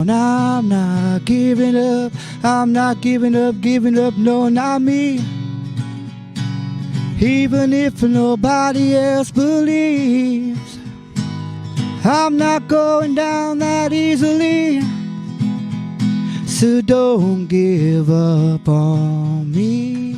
I'm not giving up, I'm not giving up, no, not me. Even if nobody else believes, I'm not going down that easily. So don't give up on me.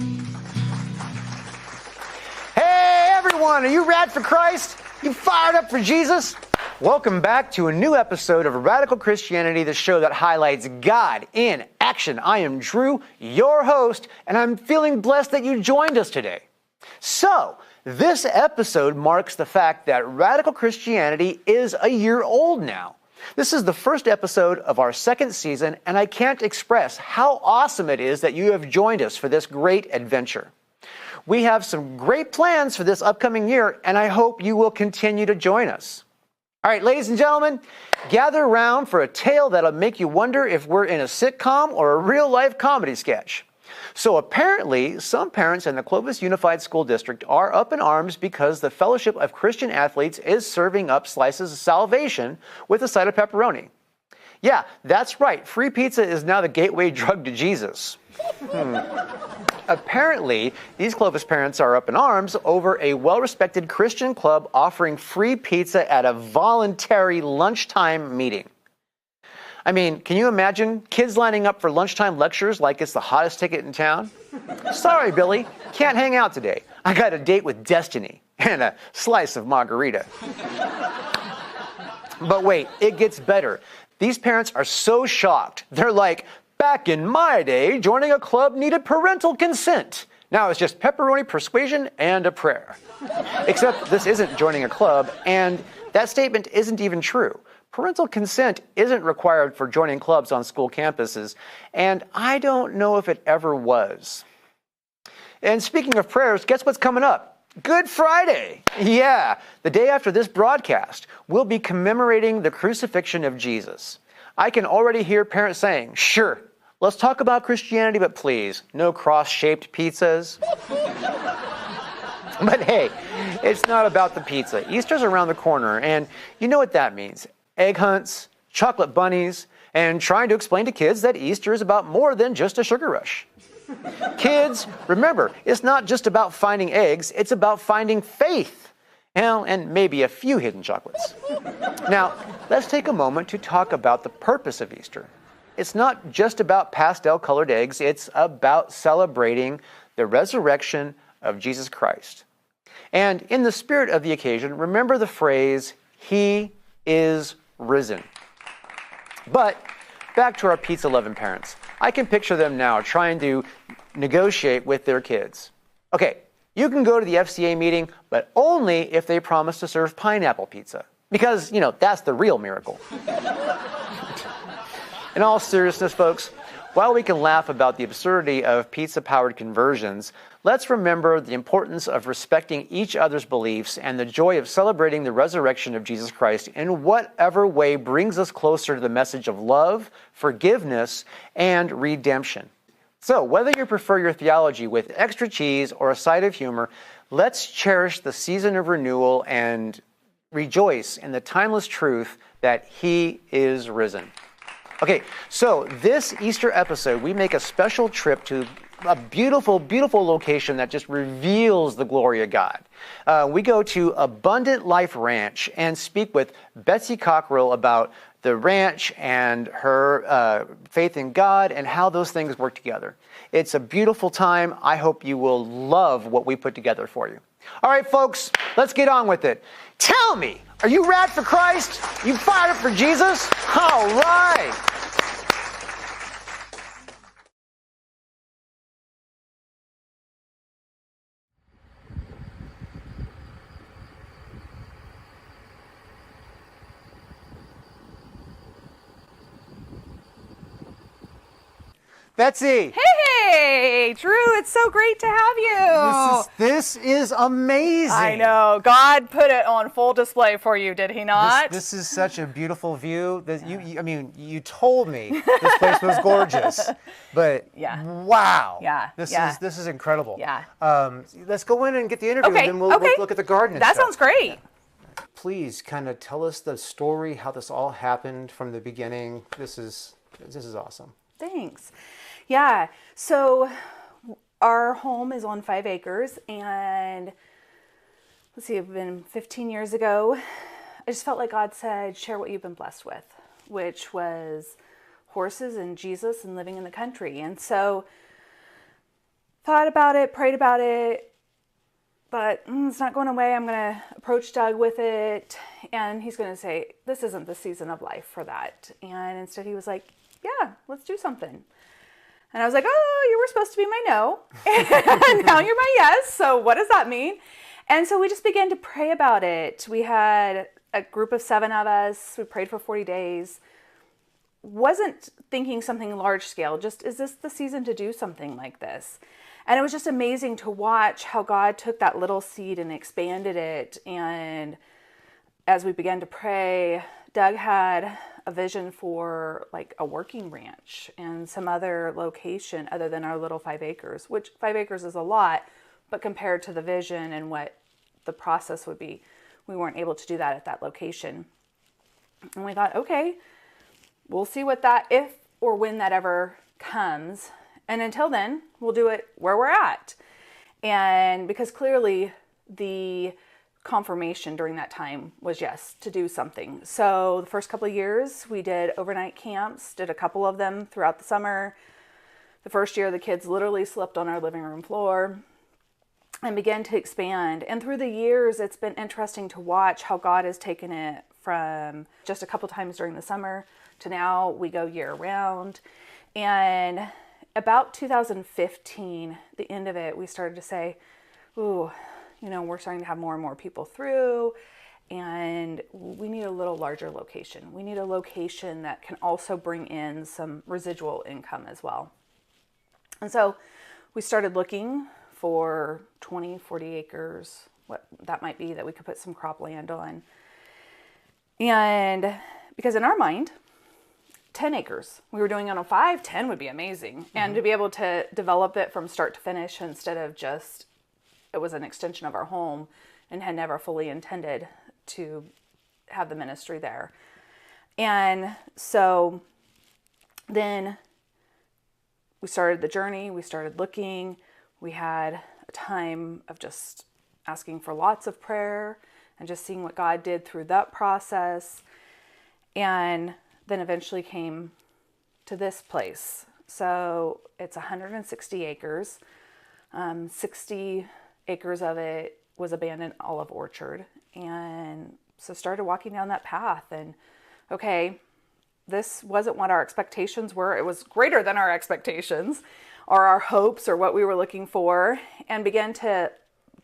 Hey everyone, are you rad for Christ? You fired up for Jesus? Welcome back to a new episode of Radical Christianity, the show that highlights God in action. I am Drew, your host, and I'm feeling blessed that you joined us today. So, this episode marks the fact that Radical Christianity is a year old now. This is the first episode of our second season, and I can't express how awesome it is that you have joined us for this great adventure. We have some great plans for this upcoming year, and I hope you will continue to join us. All right, ladies and gentlemen, gather around for a tale that'll make you wonder if we're in a sitcom or a real-life comedy sketch. So apparently, some parents in the Clovis Unified School District are up in arms because the Fellowship of Christian Athletes is serving up slices of salvation with a side of pepperoni. Yeah, that's right. Free pizza is now the gateway drug to Jesus. Apparently, these Clovis parents are up in arms over a well-respected Christian club offering free pizza at a voluntary lunchtime meeting. I mean, can you imagine kids lining up for lunchtime lectures like it's the hottest ticket in town? Sorry, Billy, can't hang out today. I got a date with Destiny and a slice of margarita. But wait, it gets better. These parents are so shocked. They're like, back in my day, joining a club needed parental consent. Now it's just pepperoni persuasion and a prayer. Except this isn't joining a club, and that statement isn't even true. Parental consent isn't required for joining clubs on school campuses, and I don't know if it ever was. And speaking of prayers, guess what's coming up? Good Friday! Yeah, the day after this broadcast, we'll be commemorating the crucifixion of Jesus. I can already hear parents saying, sure, let's talk about Christianity, but please, no cross-shaped pizzas. But hey, it's not about the pizza. Easter's around the corner, and you know what that means. Egg hunts, chocolate bunnies, and trying to explain to kids that Easter is about more than just a sugar rush. Kids, remember, it's not just about finding eggs, it's about finding faith. And maybe a few hidden chocolates. Now, let's take a moment to talk about the purpose of Easter. It's not just about pastel-colored eggs, it's about celebrating the resurrection of Jesus Christ. And in the spirit of the occasion, remember the phrase, He is risen. But back to our pizza-loving parents. I can picture them now trying to negotiate with their kids. Okay, you can go to the FCA meeting, but only if they promise to serve pineapple pizza. Because, that's the real miracle. In all seriousness, folks, while we can laugh about the absurdity of pizza-powered conversions, let's remember the importance of respecting each other's beliefs and the joy of celebrating the resurrection of Jesus Christ in whatever way brings us closer to the message of love, forgiveness, and redemption. So, whether you prefer your theology with extra cheese or a side of humor, let's cherish the season of renewal and rejoice in the timeless truth that He is risen. Okay, so this Easter episode, we make a special trip to a beautiful, beautiful location that just reveals the glory of God. We go to Abundant Life Ranch and speak with Betsy Cockrell about the ranch and her faith in God and how those things work together. It's a beautiful time. I hope you will love what we put together for you. All right, folks, let's get on with it. Tell me, are you rad for Christ? You fired up for Jesus? All right. Betsy! Hey, Drew, it's so great to have you. This is amazing. I know. God put it on full display for you, did He not? This is such a beautiful view. That you told me this place was gorgeous, but Yeah. wow. Yeah. This is incredible. Yeah. Let's go in and get the interview, Okay. and then we'll look at the garden. And That stuff. sounds great. Please kind of tell us the story, how this all happened from the beginning. This is awesome. Thanks. Yeah. So our home is on 5 acres, and let's see, it's been 15 years ago. I just felt like God said, share what you've been blessed with, which was horses and Jesus and living in the country. And so thought about it, prayed about it, but it's not going away. I'm going to approach Doug with it, and he's going to say, this isn't the season of life for that. And instead he was like, yeah, let's do something. And I was like, oh, you were supposed to be my no, and now you're my yes, so what does that mean? And so we just began to pray about it. We had a group of 7 of us. We prayed for 40 days. Wasn't thinking something large scale, just is this the season to do something like this? And it was just amazing to watch how God took that little seed and expanded it. And as we began to pray, Doug had a vision for like a working ranch and some other location other than our little 5 acres, which 5 acres is a lot, but compared to the vision and what the process would be, we weren't able to do that at that location. And we thought, okay, we'll see what that, if or when that ever comes. And until then, we'll do it where we're at. And because clearly the confirmation during that time was yes, to do something. So the first couple of years we did overnight camps, did a couple of them throughout the summer. The first year the kids literally slept on our living room floor and began to expand. And through the years, it's been interesting to watch how God has taken it from just a couple times during the summer to now we go year round. And about 2015, the end of it, we started to say, ooh, we're starting to have more and more people through, and we need a little larger location. We need a location that can also bring in some residual income as well. And so we started looking for 20, 40 acres, what that might be, that we could put some cropland on. And because in our mind, 10 acres, we were doing it on 5, 10 would be amazing. Mm-hmm. And to be able to develop it from start to finish instead of just, it was an extension of our home and had never fully intended to have the ministry there. And so then we started the journey, we started looking, we had a time of just asking for lots of prayer and just seeing what God did through that process. And then eventually came to this place. So it's 160 acres, 60 acres of it was abandoned olive orchard. And so started walking down that path and okay, this wasn't what our expectations were. It was greater than our expectations or our hopes or what we were looking for, and began to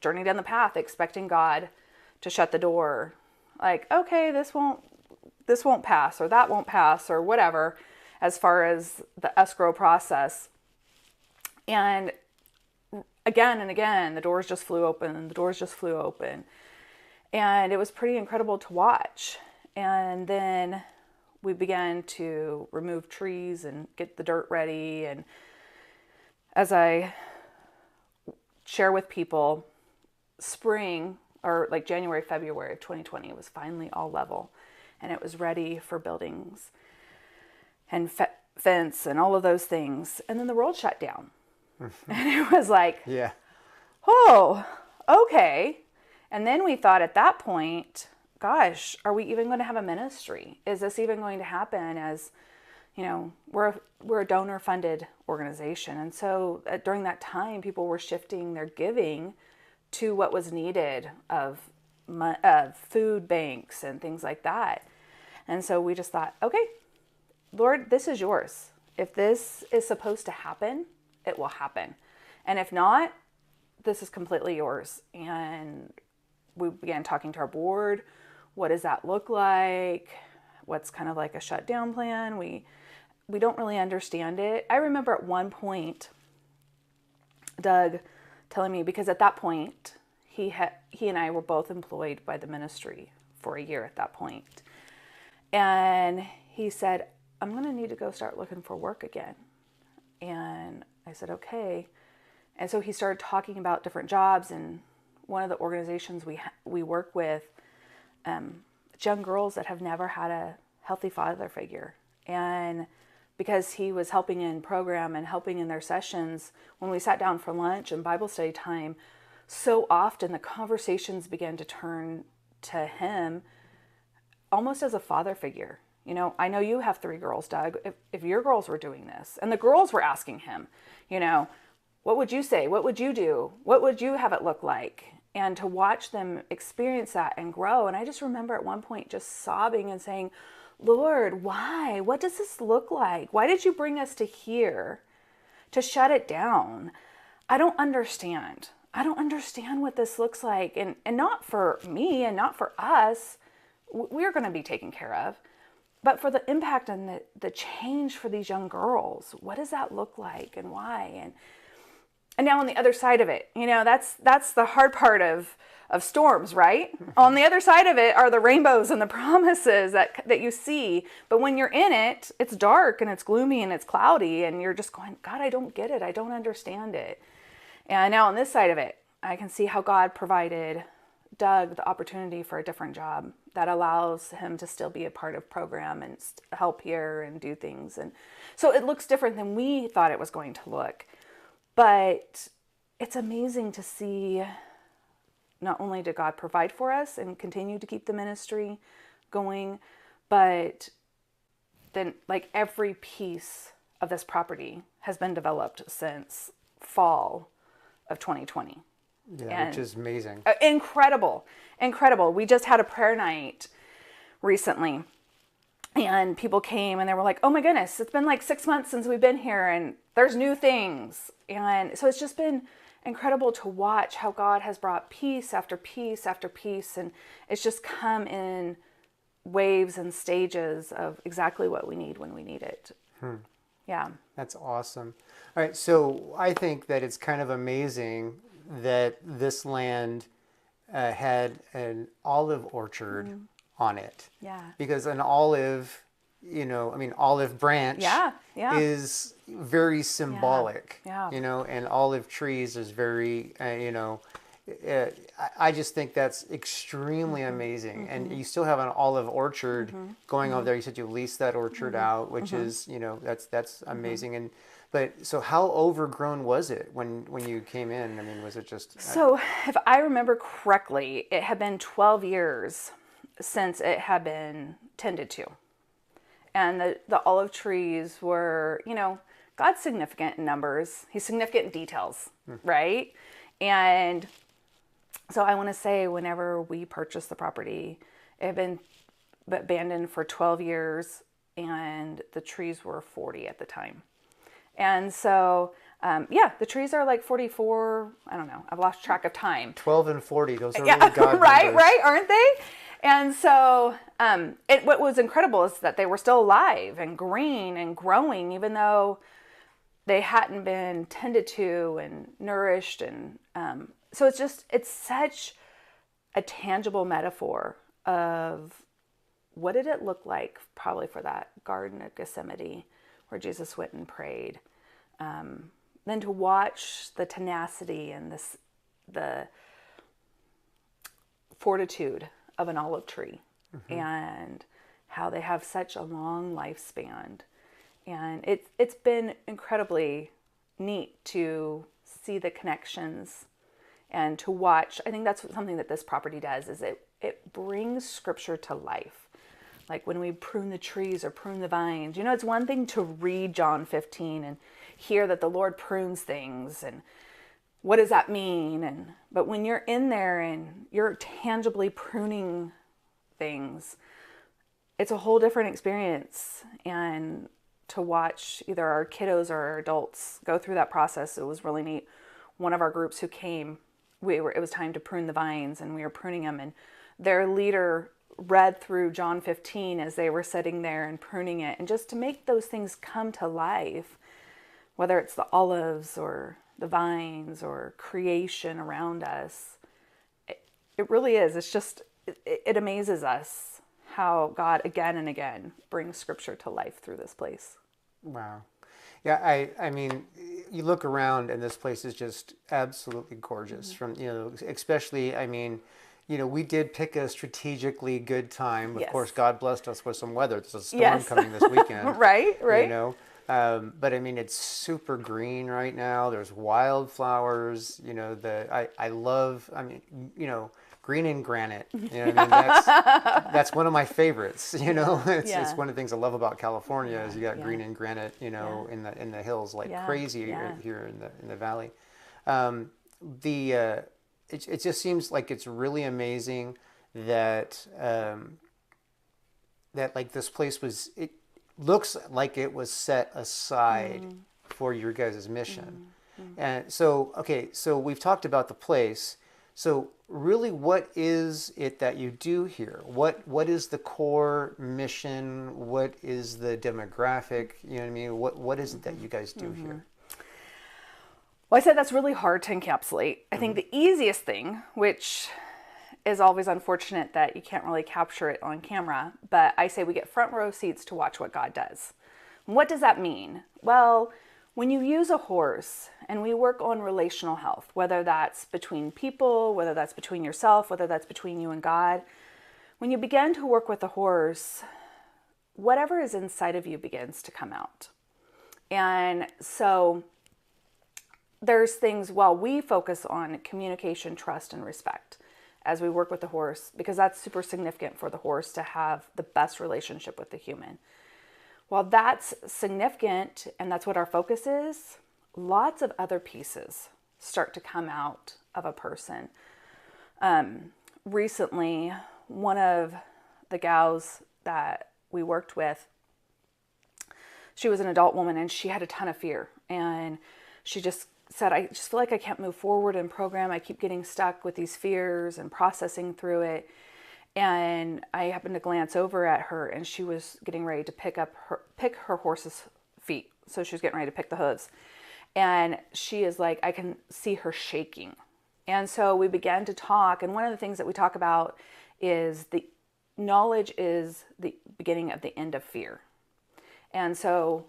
journey down the path expecting God to shut the door. Like, okay, this won't pass or that won't pass or whatever as far as the escrow process. And again and again, the doors just flew open and the doors just flew open. And it was pretty incredible to watch. And then we began to remove trees and get the dirt ready. And as I share with people, spring or like January, February of 2020, it was finally all level and it was ready for buildings and fence and all of those things. And then the world shut down. And it was like, yeah, oh, okay. And then we thought at that point, gosh, are we even going to have a ministry? Is this even going to happen? As we're a donor funded organization. And so during that time, people were shifting their giving to what was needed of food banks and things like that. And so we just thought, okay, Lord, this is yours. If this is supposed to happen, it will happen. And if not, this is completely yours. And we began talking to our board. What does that look like? What's kind of like a shutdown plan? We don't really understand it. I remember at one point, Doug telling me, because at that point, he and I were both employed by the ministry for a year at that point. And he said, I'm going to need to go start looking for work again. And I said, okay. And so he started talking about different jobs, and one of the organizations we work with It's young girls that have never had a healthy father figure. And because he was helping in program and helping in their sessions, when we sat down for lunch and Bible study time, so often the conversations began to turn to him almost as a father figure. You know, I know you have 3 girls, Doug. If your girls were doing this, and the girls were asking him, you know, what would you say? What would you do? What would you have it look like? And to watch them experience that and grow. And I just remember at one point just sobbing and saying, Lord, why? What does this look like? Why did you bring us to here to shut it down? I don't understand. I don't understand what this looks like. And not for me and not for us. We're going to be taken care of. But for the impact and the change for these young girls, what does that look like and why? And now on the other side of it, you know, that's the hard part of storms, right? On the other side of it are the rainbows and the promises that you see. But when you're in it, it's dark and it's gloomy and it's cloudy and you're just going, God, I don't get it. I don't understand it. And now on this side of it, I can see how God provided Doug the opportunity for a different job that allows him to still be a part of program and help here and do things. And so it looks different than we thought it was going to look. But it's amazing to see not only did God provide for us and continue to keep the ministry going, but then like every piece of this property has been developed since fall of 2020. Yeah, And which is amazing. Incredible. We just had a prayer night recently. And people came and they were like, oh my goodness, it's been like 6 months since we've been here and there's new things. And so it's just been incredible to watch how God has brought piece after piece after piece. And it's just come in waves and stages of exactly what we need when we need it. Yeah. That's awesome. All right, so I think that it's kind of amazing that this land had an olive orchard on it. Yeah. Because an olive, you know, I mean, olive branch is very symbolic, Yeah. you know, and olive trees is very, you know, I just think that's extremely amazing. And you still have an olive orchard going over there. You said you leased that orchard out, which is, you know, that's amazing. And but so how overgrown was it when you came in? I mean, was it just... So if I remember correctly, it had been 12 years since it had been tended to. And the olive trees were, you know, God's significant in numbers. He's significant in details, right? And so I want to say whenever we purchased the property, it had been abandoned for 12 years and the trees were 40 at the time. And so, the trees are like 44, I don't know, I've lost track of time. 12 and 40, those are really God right, numbers. right, aren't they? And so what was incredible is that they were still alive and green and growing, even though they hadn't been tended to and nourished. And so it's such a tangible metaphor of what did it look like probably for that Garden of Gethsemane where Jesus went and prayed. Then to watch the tenacity and the fortitude of an olive tree and how they have such a long lifespan. And it's been incredibly neat to see the connections and to watch. I think that's something that this property does is it brings scripture to life. Like when we prune the trees or prune the vines, you know, it's one thing to read John 15 and hear that the Lord prunes things and what does that mean? But when you're in there and you're tangibly pruning things, it's a whole different experience. And to watch either our kiddos or our adults go through that process, it was really neat. One of our groups who came, it was time to prune the vines and we were pruning them, and their leader read through John 15 as they were sitting there and pruning it, and just to make those things come to life, whether it's the olives or the vines or creation around us. It really is. It's just, it amazes us how God again and again brings scripture to life through this place. Wow. Yeah, I mean, you look around and this place is just absolutely gorgeous. From, you know, especially, I mean, we did pick a strategically good time. Of Yes. course, God blessed us with some weather. There's a storm Yes. coming this weekend. Right. But I mean, it's super green right now. There's wildflowers. I love. I mean, green and granite. You know what I mean? That's one of my favorites. It's one of the things I love about California is you got green and granite. In the hills like crazy here in the valley. It just seems like it's really amazing that that like this place was. It looks like it was set aside for your guys' mission. And so, okay, so we've talked about the place. So really, what is it that you do here? What is the core mission? What is the demographic? You know what I mean? What is it that you guys do here? Well, I said that's really hard to encapsulate. I think the easiest thing, which is always unfortunate that you can't really capture it on camera, but I say we get front row seats to watch what God does. What does that mean? Well, when you use a horse and we work on relational health, whether that's between people, whether that's between yourself, whether that's between you and God, when you begin to work with a horse, whatever is inside of you begins to come out. And so there's things, we focus on communication, trust, and respect as we work with the horse, because that's super significant for the horse to have the best relationship with the human. While that's significant and that's what our focus is, lots of other pieces start to come out of a person. Recently, one of the gals that we worked with, she was an adult woman and she had a ton of fear, and she just said, I just feel like I can't move forward in program. I keep getting stuck with these fears and processing through it. And I happened to glance over at her and she was getting ready to pick her horse's feet. So she was getting ready to pick the hooves. And she is like, I can see her shaking. And so we began to talk. And one of the things that we talk about is the knowledge is the beginning of the end of fear. And so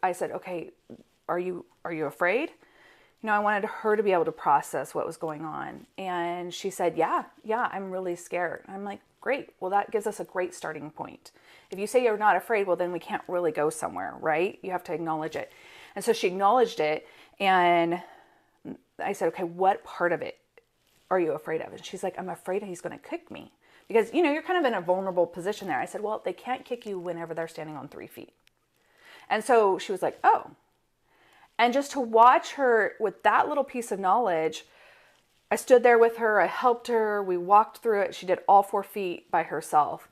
I said, okay, are you afraid? I wanted her to be able to process what was going on. And she said, yeah, I'm really scared. I'm like, great. Well, that gives us a great starting point. If you say you're not afraid, well, then we can't really go somewhere, right? You have to acknowledge it. And so she acknowledged it. And I said, okay, what part of it are you afraid of? And she's like, I'm afraid he's going to kick me. Because, you're kind of in a vulnerable position there. I said, well, they can't kick you whenever they're standing on 3 feet. And so she was like, oh. And just to watch her with that little piece of knowledge, I stood there with her, I helped her, we walked through it. She did all 4 feet by herself.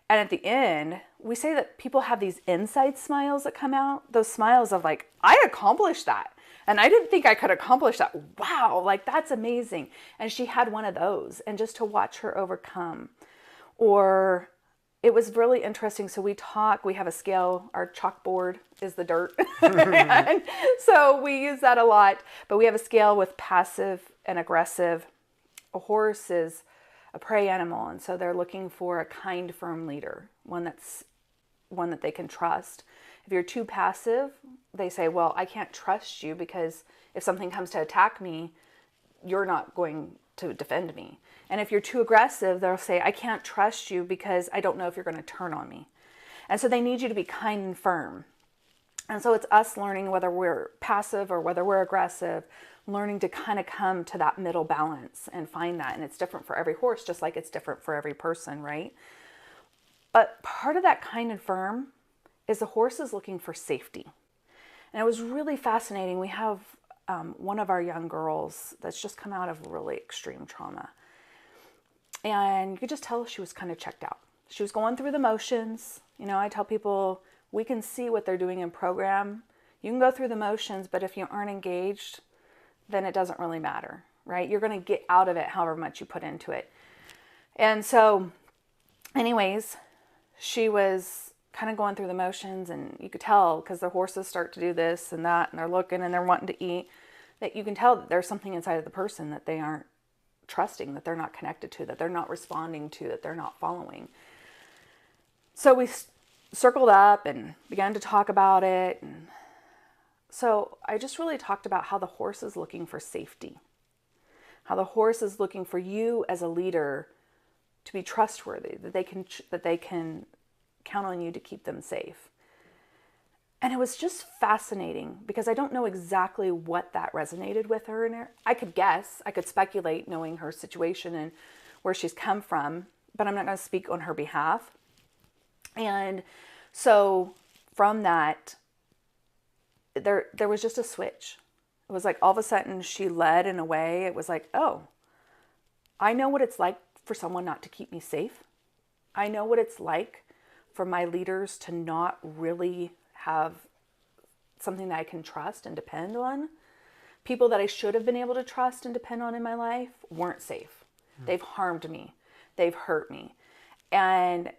And at the end, we say that people have these inside smiles that come out, those smiles of like, I accomplished that. And I didn't think I could accomplish that. Wow, like that's amazing. And she had one of those. And just to watch her overcome. Or it was really interesting. So we have a scale, our chalkboard is the dirt. And so we use that a lot, but we have a scale with passive and aggressive. A horse is a prey animal. And so they're looking for a kind, firm leader, one that they can trust. If you're too passive, they say, well, I can't trust you because if something comes to attack me, you're not going to defend me. And if you're too aggressive, they'll say, I can't trust you because I don't know if you're going to turn on me. And so they need you to be kind and firm. And so it's us learning whether we're passive or whether we're aggressive, learning to kind of come to that middle balance and find that. And it's different for every horse, just like it's different for every person, right? But part of that kind and firm is the horse is looking for safety. And it was really fascinating. We have one of our young girls that's just come out of really extreme trauma. And you could just tell she was kind of checked out. She was going through the motions. I tell people, we can see what they're doing in program. You can go through the motions, but if you aren't engaged, then it doesn't really matter, right? You're going to get out of it however much you put into it. And so, anyways, she was kind of going through the motions, and you could tell because the horses start to do this and that, and they're looking and they're wanting to eat, that you can tell that there's something inside of the person that they aren't trusting, that they're not connected to, that they're not responding to, that they're not following. So we circled up and began to talk about it. And so I just really talked about how the horse is looking for safety, how the horse is looking for you as a leader to be trustworthy, that they can count on you to keep them safe. And it was just fascinating because I don't know exactly what that resonated with her. And I could guess, I could speculate knowing her situation and where she's come from, but I'm not going to speak on her behalf. And so from that, there was just a switch. It was like all of a sudden she led in a way. It was like, oh, I know what it's like for someone not to keep me safe. I know what it's like for my leaders to not really have something that I can trust and depend on. People that I should have been able to trust and depend on in my life weren't safe. They've harmed me. They've hurt me. And,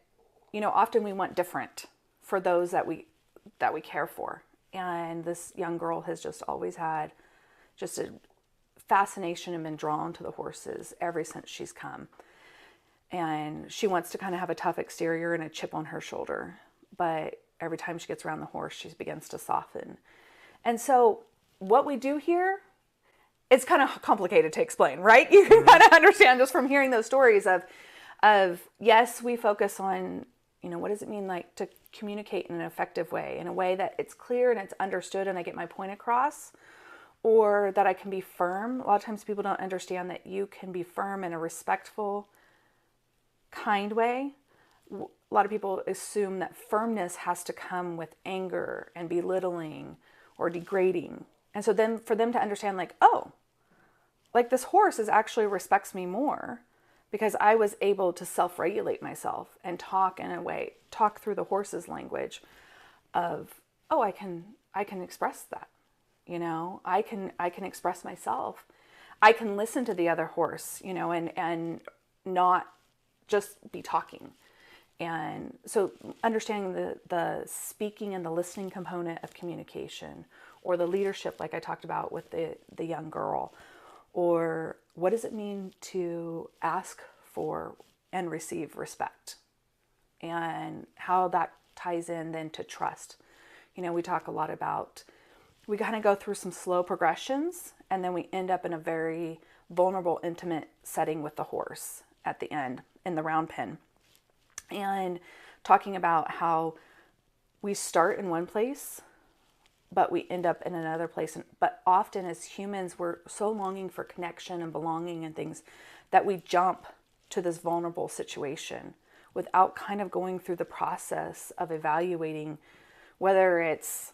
often we want different for those that we care for. And this young girl has just always had just a fascination and been drawn to the horses ever since she's come. And she wants to kind of have a tough exterior and a chip on her shoulder. But every time she gets around the horse, she begins to soften. And so what we do here, it's kind of complicated to explain, right? You can kind of understand just from hearing those stories of yes, we focus on, what does it mean like to communicate in an effective way, in a way that it's clear and it's understood and I get my point across, or that I can be firm. A lot of times people don't understand that you can be firm in a respectful, kind way. A lot of people assume that firmness has to come with anger and belittling or degrading. And so then for them to understand like, oh, like this horse actually respects me more because I was able to self-regulate myself and talk through the horse's language of, oh, I can express that. I can express myself. I can listen to the other horse, and not just be talking. And so understanding the speaking and the listening component of communication, or the leadership, like I talked about with the young girl, or what does it mean to ask for and receive respect, and how that ties in then to trust. We talk a lot about, we kind of go through some slow progressions and then we end up in a very vulnerable, intimate setting with the horse at the end in the round pen. And talking about how we start in one place, but we end up in another place. But often as humans, we're so longing for connection and belonging and things that we jump to this vulnerable situation without kind of going through the process of evaluating whether it's,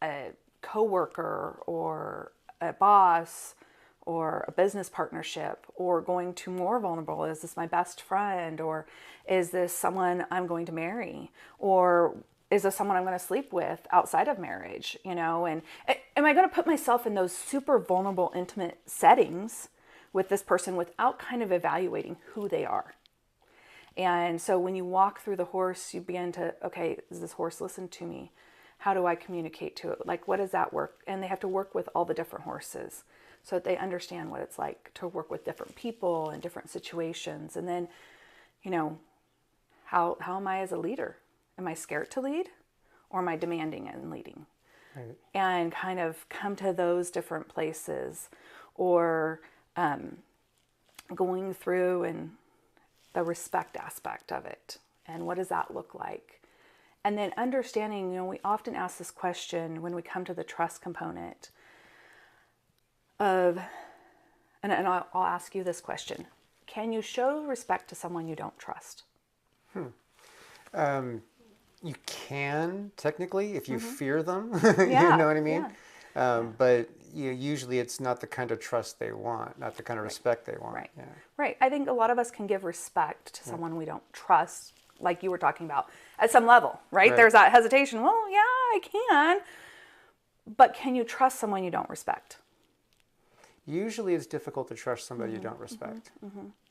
a coworker or a boss or a business partnership, or going to more vulnerable, is this my best friend, or is this someone I'm going to marry, or is this someone I'm going to sleep with outside of marriage, and am I going to put myself in those super vulnerable, intimate settings with this person without kind of evaluating who they are? And so when you walk through the horse, you begin to, okay, does this horse listen to me? How do I communicate to it? Like, what does that work? And they have to work with all the different horses so that they understand what it's like to work with different people and different situations. And then, how am I as a leader? Am I scared to lead, or am I demanding and leading? Right. And kind of come to those different places, or going through and the respect aspect of it. And what does that look like? And then understanding, we often ask this question when we come to the trust component of, and I'll ask you this question. Can you show respect to someone you don't trust? You can, technically, if you fear them, Yeah, you know what I mean? Yeah. But usually it's not the kind of trust they want, not the kind of respect they want. Right. Yeah. Right. I think a lot of us can give respect to someone we don't trust, like you were talking about, at some level, right? There's that hesitation. Well, yeah, I can. But can you trust someone you don't respect? Usually it's difficult to trust somebody you don't respect.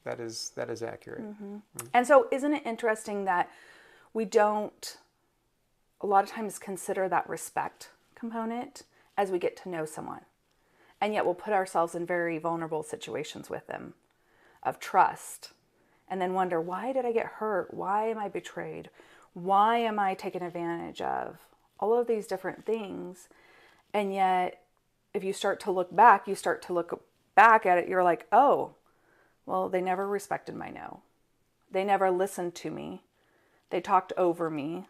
That is accurate. And so isn't it interesting that we don't a lot of times consider that respect component as we get to know someone. And yet we'll put ourselves in very vulnerable situations with them of trust and then wonder, why did I get hurt? Why am I betrayed? Why am I taken advantage of? All of these different things. And yet if you start to look back back at it, you're like, oh, well, they never respected my no. They never listened to me. They talked over me.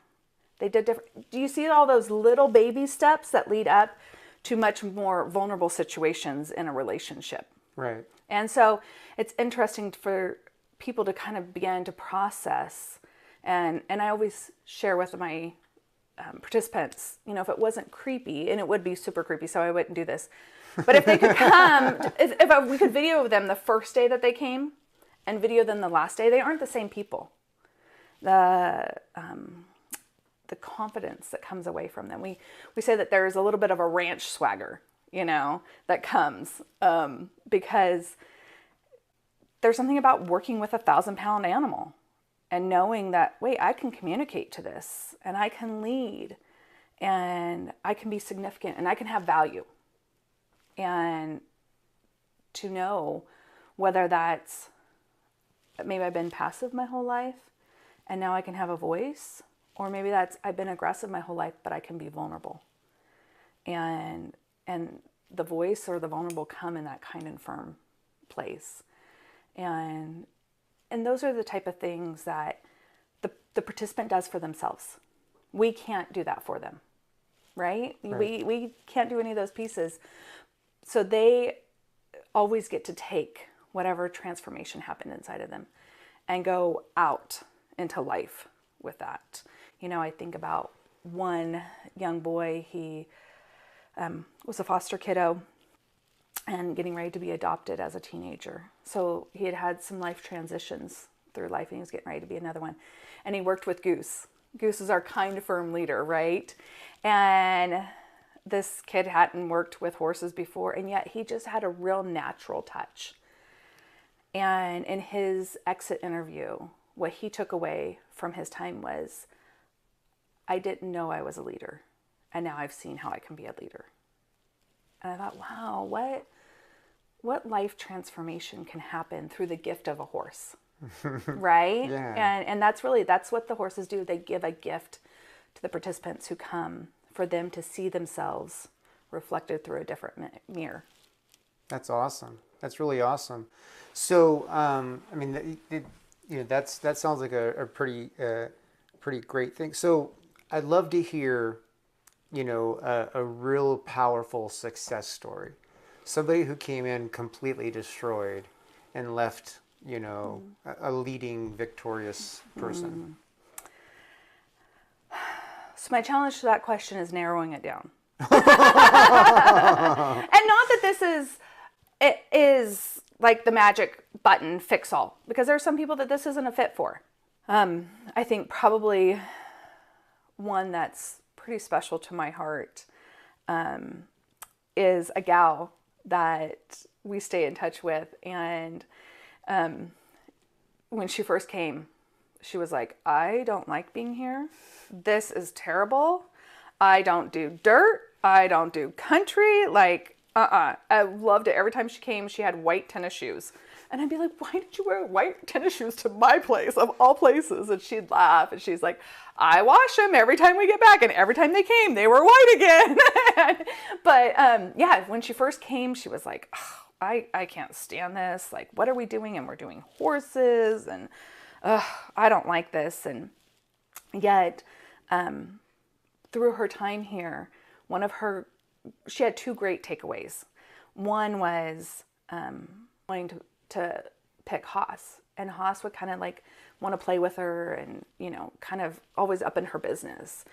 They did different. Do you see all those little baby steps that lead up to much more vulnerable situations in a relationship? Right. And so it's interesting for people to kind of begin to process. And I always share with my participants, you know, if it wasn't creepy, and it would be super creepy, so I wouldn't do this. But if they could come, if we could video them the first day that they came and video them the last day, they aren't the same people. The confidence that comes away from them. We say that there's a little bit of a ranch swagger, you know, that comes because there's something about working with a 1,000-pound animal and knowing that, wait, I can communicate to this and I can lead and I can be significant and I can have value. And to know whether that's, maybe I've been passive my whole life and now I can have a voice, or maybe that's, I've been aggressive my whole life, but I can be vulnerable. And the voice or the vulnerable come in that kind and firm place. And those are the type of things that the participant does for themselves. We can't do that for them, right? We can't do any of those pieces. So they always get to take whatever transformation happened inside of them and go out into life with that. You know, I think about one young boy, he was a foster kiddo and getting ready to be adopted as a teenager. So he had had some life transitions through life and he was getting ready to be another one. And he worked with Goose. Goose is our kind, firm leader, right? And this kid hadn't worked with horses before, and yet he just had a real natural touch. And in his exit interview, what he took away from his time was, I didn't know I was a leader, and now I've seen how I can be a leader. And I thought, wow, what life transformation can happen through the gift of a horse, right? Yeah. And that's what the horses do. They give a gift to the participants who come for them to see themselves reflected through a different mirror. That's awesome. That's really awesome. So, I mean, that sounds like a pretty great thing. So, I'd love to hear, you know, a real powerful success story. Somebody who came in completely destroyed and left, you know, a leading, victorious person. So my challenge to that question is narrowing it down. And not that it is like the magic button fix all, because there are some people that this isn't a fit for. I think probably one that's pretty special to my heart is a gal that we stay in touch with. And when she first came, she was like, I don't like being here. This is terrible. I don't do dirt. I don't do country. Like, I loved it. Every time she came, she had white tennis shoes. And I'd be like, why did you wear white tennis shoes to my place of all places? And she'd laugh. And she's like, I wash them every time we get back. And every time they came, they were white again. But yeah, when she first came, she was like, oh, I can't stand this. Like, what are we doing? And we're doing horses. And I don't like this. And yet, through her time here, she had two great takeaways. One was wanting to pick Haas, and Haas would kind of like want to play with her and, you know, kind of always up in her business.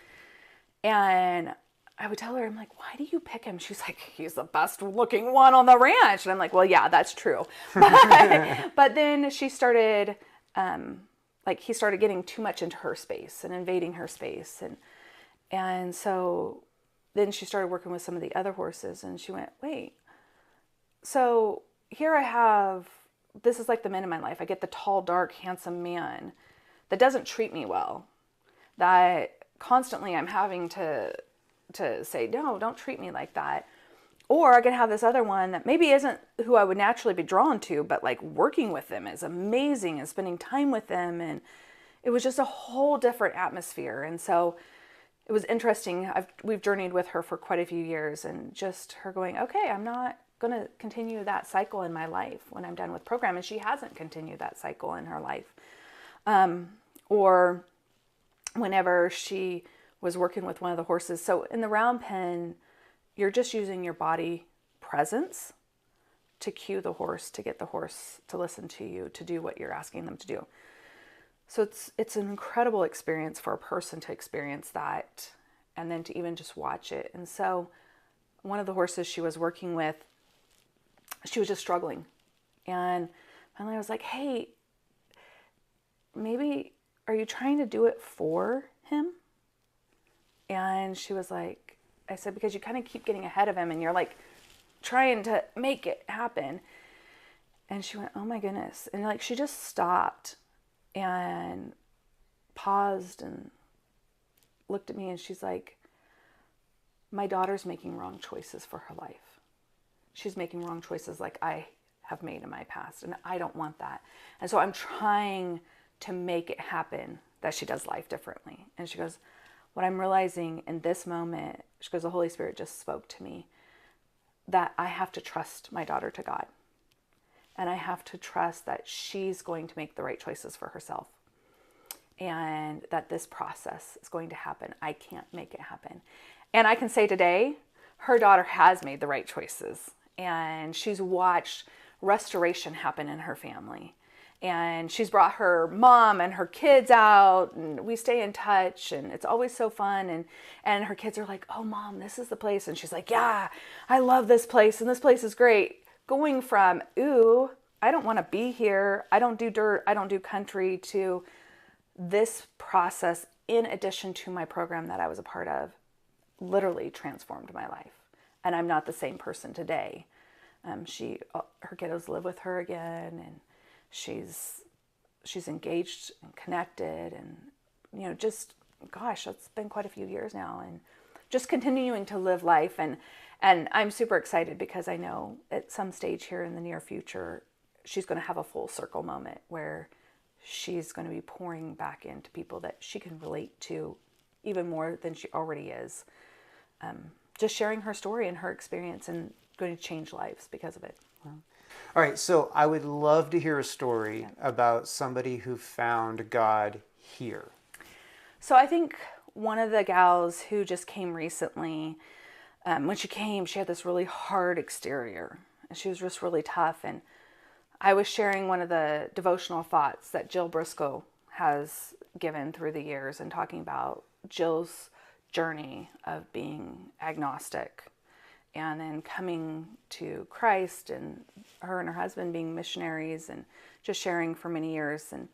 And I would tell her, I'm like, why do you pick him? She's like, he's the best looking one on the ranch. And I'm like, well, yeah, that's true. But then she started, he started getting too much into her space and invading her space. And so then she started working with some of the other horses, and she went, wait, so here I have, this is like the men in my life. I get the tall, dark, handsome man that doesn't treat me well, that constantly I'm having to say, no, don't treat me like that. Or I can have this other one that maybe isn't who I would naturally be drawn to, but like working with them is amazing and spending time with them. And it was just a whole different atmosphere. And so it was interesting. We've journeyed with her for quite a few years, and just her going, okay, I'm not going to continue that cycle in my life when I'm done with program. And she hasn't continued that cycle in her life. Or whenever she was working with one of the horses. So in the round pen, you're just using your body presence to cue the horse, to get the horse to listen to you, to do what you're asking them to do. So it's an incredible experience for a person to experience that, and then to even just watch it. And so one of the horses she was working with, she was just struggling. And finally I was like, hey, maybe, are you trying to do it for him? And she was like, I said, because you kind of keep getting ahead of him and you're like trying to make it happen. And she went, oh my goodness. And like, she just stopped and paused and looked at me, and she's like, my daughter's making wrong choices for her life. She's making wrong choices like I have made in my past, and I don't want that. And so I'm trying to make it happen that she does life differently. And she goes, what I'm realizing in this moment, she goes, the Holy Spirit just spoke to me that I have to trust my daughter to God. And I have to trust that she's going to make the right choices for herself. And that this process is going to happen. I can't make it happen. And I can say today, her daughter has made the right choices. And she's watched restoration happen in her family. And she's brought her mom and her kids out, and we stay in touch, and it's always so fun. And her kids are like, oh, Mom, this is the place. And she's like, yeah, I love this place, and this place is great. Going from, ooh, I don't want to be here, I don't do dirt, I don't do country, to this process, in addition to my program that I was a part of, literally transformed my life. And I'm not the same person today. Her kiddos live with her again, and she's engaged and connected, and just, gosh, it's been quite a few years now, and just continuing to live life. And I'm super excited because I know at some stage here in the near future, she's going to have a full circle moment where she's going to be pouring back into people that she can relate to even more than she already is. Just sharing her story and her experience, and going to change lives because of it. All right, so I would love to hear a story about somebody who found God here. So I think one of the gals who just came recently, when she came, she had this really hard exterior, and she was just really tough. And I was sharing one of the devotional thoughts that Jill Briscoe has given through the years, and talking about Jill's journey of being agnostic and then coming to Christ, and her husband being missionaries, and just sharing for many years. And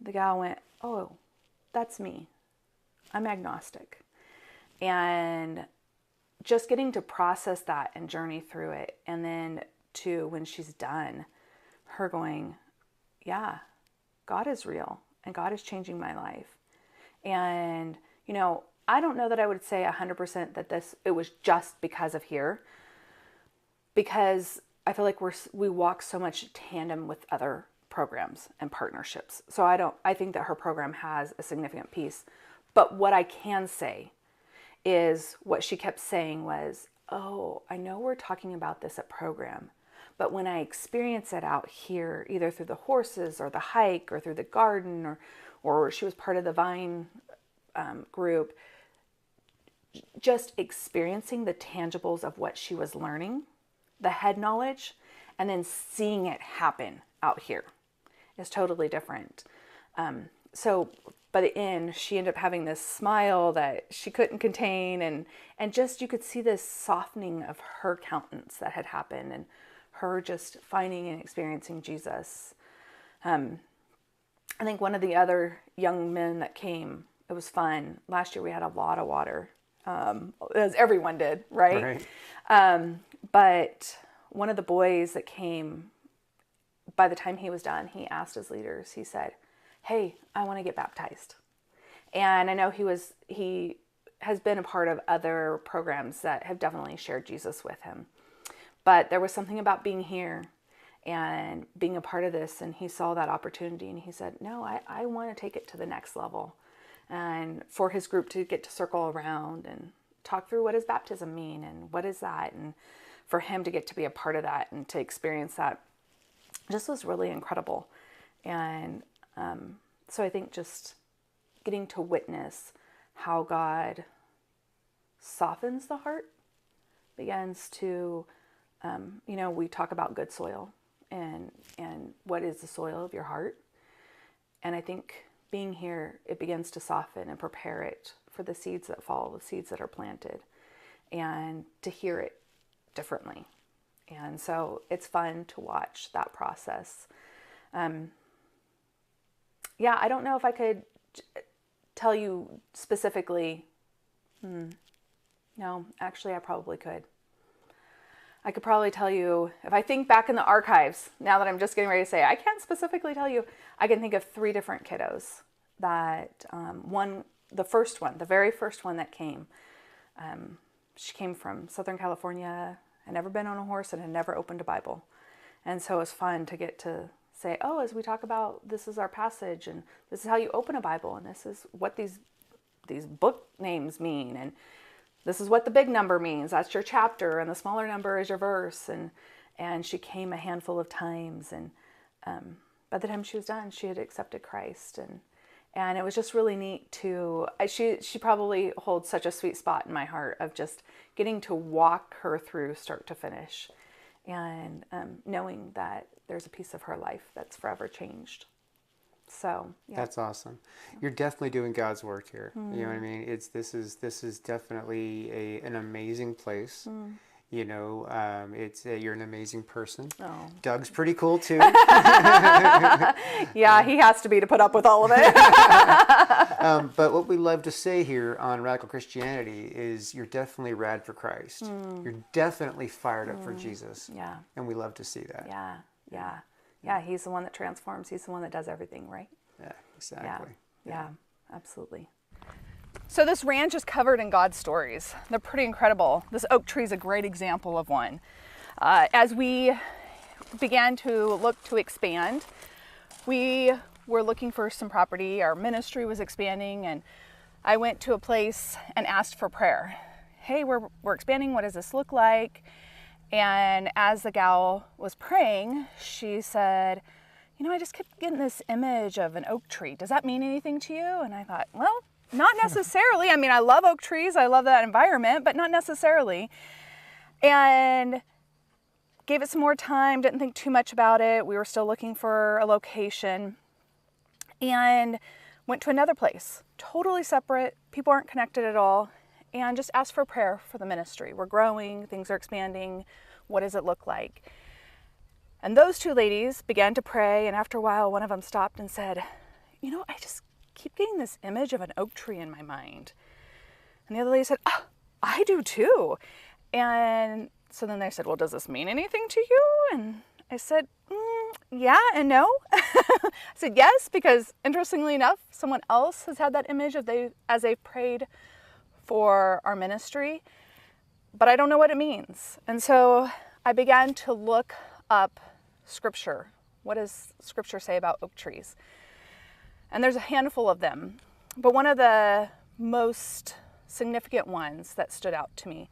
the gal went, oh, that's me. I'm agnostic. And just getting to process that and journey through it. And then to when she's done, her going, yeah, God is real, and God is changing my life. And, I don't know that I would say 100% that it was just because of here, because I feel like we walk so much tandem with other programs and partnerships. So I think that her program has a significant piece. But what I can say is, what she kept saying was, oh, I know we're talking about this at program, but when I experience it out here, either through the horses or the hike or through the garden, or she was part of the Vine group, just experiencing the tangibles of what she was learning, the head knowledge, and then seeing it happen out here is totally different. So by the end, she ended up having this smile that she couldn't contain, and just, you could see this softening of her countenance that had happened, and her just finding and experiencing Jesus. I think one of the other young men that came, it was fun. Last year we had a lot of water, as everyone did, right? But one of the boys that came, by the time he was done, he asked his leaders, he said, hey, I want to get baptized. And I know he has been a part of other programs that have definitely shared Jesus with him. But there was something about being here and being a part of this, and he saw that opportunity, and he said, no, I want to take it to the next level. And for his group to get to circle around and talk through, what does baptism mean, and what is that? And for him to get to be a part of that and to experience that just was really incredible. And so I think just getting to witness how God softens the heart, begins to, we talk about good soil and what is the soil of your heart. And I think being here, it begins to soften and prepare it for the seeds that fall, the seeds that are planted, and to hear it differently. And so it's fun to watch that process. I don't know if I could tell you specifically. No, actually, I probably could. I could probably tell you, if I think back in the archives, now that I'm just getting ready to say, I can't specifically tell you, I can think of 3 different kiddos that, the very first one that came, she came from Southern California, had never been on a horse and had never opened a Bible. And so it was fun to get to say, oh, as we talk about, this is our passage, and this is how you open a Bible, and this is what these book names mean, and this is what the big number means. That's your chapter, and the smaller number is your verse. And she came a handful of times, and by the time she was done, she had accepted Christ, and it was just really neat to. She probably holds such a sweet spot in my heart of just getting to walk her through start to finish, and knowing that there's a piece of her life that's forever changed. So yeah. That's awesome. You're definitely doing God's work here. You know what I mean? This is definitely an amazing place. You know, you're an amazing person. Oh. Doug's pretty cool too. Yeah, he has to be to put up with all of it. But what we love to say here on Radical Christianity is you're definitely rad for Christ. You're definitely fired up for Jesus. Yeah. And we love to see that. Yeah, he's the one that transforms. He's the one that does everything, right? Yeah, exactly. Yeah, absolutely. So this ranch is covered in God's stories. They're pretty incredible. This oak tree is a great example of one. As we began to look to expand, we were looking for some property. Our ministry was expanding, and I went to a place and asked for prayer. Hey, we're expanding. What does this look like? And as the gal was praying, she said, I just kept getting this image of an oak tree. Does that mean anything to you? And I thought, well, not necessarily. I mean, I love oak trees. I love that environment, but not necessarily. And gave it some more time, didn't think too much about it. We were still looking for a location and went to another place, totally separate. People aren't connected at all. And just asked for prayer for the ministry. We're growing, things are expanding. What does it look like? And those 2 ladies began to pray, and after a while, one of them stopped and said, I just keep getting this image of an oak tree in my mind. And the other lady said, oh, I do too. And so then they said, well, does this mean anything to you? And I said, yeah and no. I said yes, because interestingly enough, someone else has had that image as they've prayed for our ministry, but I don't know what it means. And so I began to look up scripture. What does scripture say about oak trees? And there's a handful of them, but one of the most significant ones that stood out to me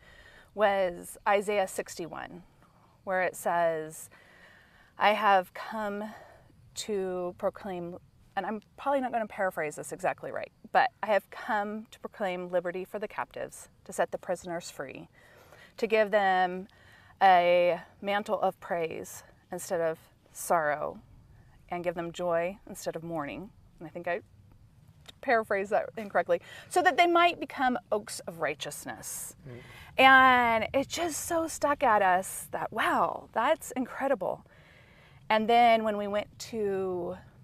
was Isaiah 61, where it says, I have come to proclaim, and I'm probably not going to paraphrase this exactly right, but I have come to proclaim liberty for the captives, to set the prisoners free, to give them a mantle of praise instead of sorrow, and give them joy instead of mourning. And I think I paraphrased that incorrectly, so that they might become oaks of righteousness. And it just so stuck at us that, wow, that's incredible. And then when we